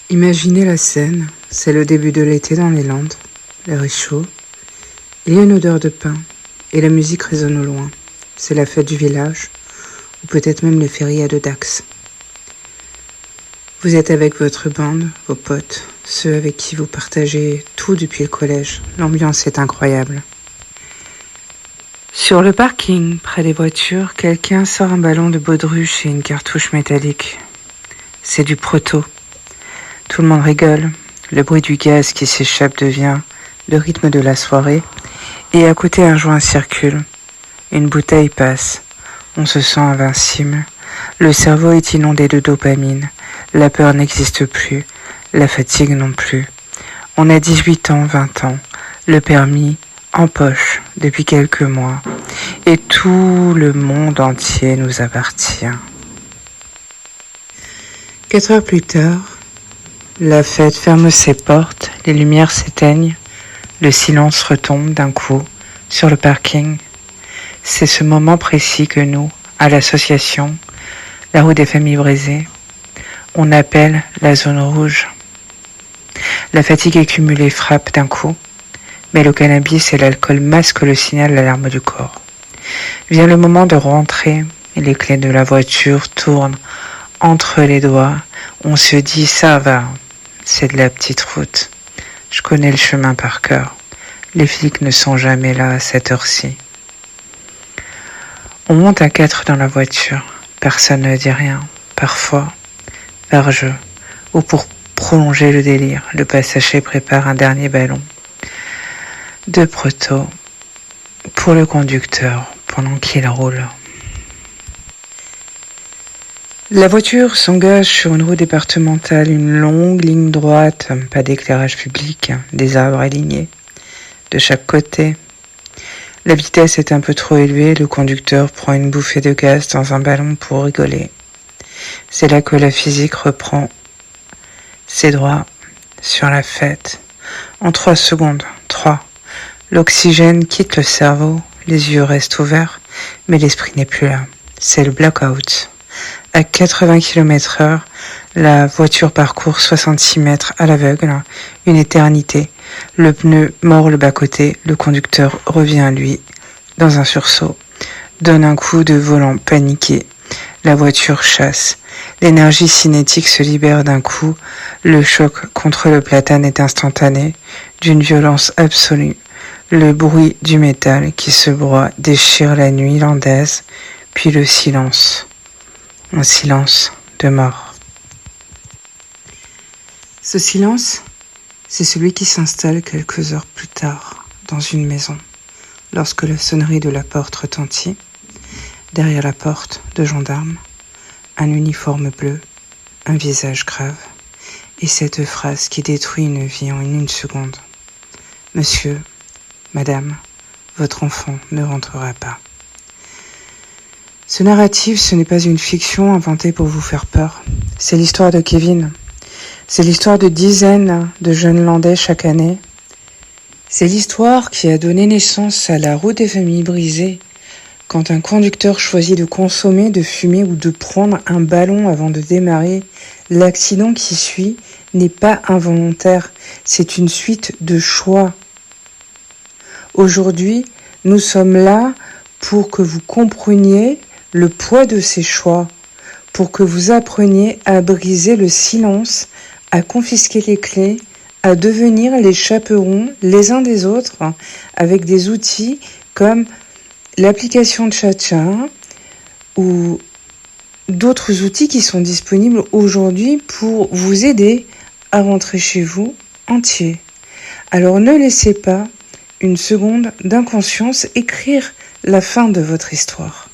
Imaginez la scène, c'est le début de l'été dans les Landes, l'air est chaud, il y a une odeur de pain et la musique résonne au loin. C'est la fête du village, ou peut-être même les férias de Dax. Vous êtes avec votre bande, vos potes, ceux avec qui vous partagez tout depuis le collège. L'ambiance est incroyable. Sur le parking, près des voitures, quelqu'un sort un ballon de baudruche et une cartouche métallique. C'est du proto. Tout le monde rigole. Le bruit du gaz qui s'échappe devient le rythme de la soirée. Et à côté, un joint circule. Une bouteille passe. On se sent invincible. Le cerveau est inondé de dopamine. La peur n'existe plus. La fatigue non plus. On a 18 ans, 20 ans. Le permis en poche depuis quelques mois. Et tout le monde entier nous appartient. 4 heures plus tard, la fête ferme ses portes, les lumières s'éteignent, le silence retombe d'un coup sur le parking. C'est ce moment précis que nous, à l'association, la roue des familles brisées, on appelle la zone rouge. La fatigue accumulée frappe d'un coup, mais le cannabis et l'alcool masquent le signal d'alarme du corps. Vient le moment de rentrer, et les clés de la voiture tournent entre les doigts. On se dit ça va, c'est de la petite route. Je connais le chemin par cœur. Les flics ne sont jamais là à cette heure-ci. On monte à 4 dans la voiture. Personne ne dit rien. Parfois, par jeu, ou pour prolonger le délire, le passager prépare un dernier ballon de proto pour le conducteur pendant qu'il roule. La voiture s'engage sur une route départementale, une longue ligne droite, pas d'éclairage public, des arbres alignés de chaque côté. La vitesse est un peu trop élevée, le conducteur prend une bouffée de gaz dans un ballon pour rigoler. C'est là que la physique reprend ses droits sur la fête. En 3 secondes, 3, l'oxygène quitte le cerveau, les yeux restent ouverts, mais l'esprit n'est plus là. C'est le blackout. À 80 km/h, la voiture parcourt 66 mètres à l'aveugle, une éternité. Le pneu mord le bas-côté, le conducteur revient à lui dans un sursaut, donne un coup de volant paniqué. La voiture chasse. L'énergie cinétique se libère d'un coup. Le choc contre le platane est instantané, d'une violence absolue. Le bruit du métal qui se broie déchire la nuit landaise, puis le silence. Un silence de mort. Ce silence, c'est celui qui s'installe quelques heures plus tard dans une maison, lorsque la sonnerie de la porte retentit. Derrière la porte, 2 gendarmes, un uniforme bleu, un visage grave, et cette phrase qui détruit une vie en une seconde. Monsieur, madame, votre enfant ne rentrera pas. Ce narratif, ce n'est pas une fiction inventée pour vous faire peur. C'est l'histoire de Kevin. C'est l'histoire de dizaines de jeunes Landais chaque année. C'est l'histoire qui a donné naissance à la roue des familles brisées, quand un conducteur choisit de consommer, de fumer ou de prendre un ballon avant de démarrer. L'accident qui suit n'est pas involontaire, c'est une suite de choix. Aujourd'hui, nous sommes là pour que vous compreniez le poids de ces choix, pour que vous appreniez à briser le silence, à confisquer les clés, à devenir les chaperons les uns des autres, avec des outils comme l'application de Chacha ou d'autres outils qui sont disponibles aujourd'hui pour vous aider à rentrer chez vous entier. Alors ne laissez pas une seconde d'inconscience écrire la fin de votre histoire.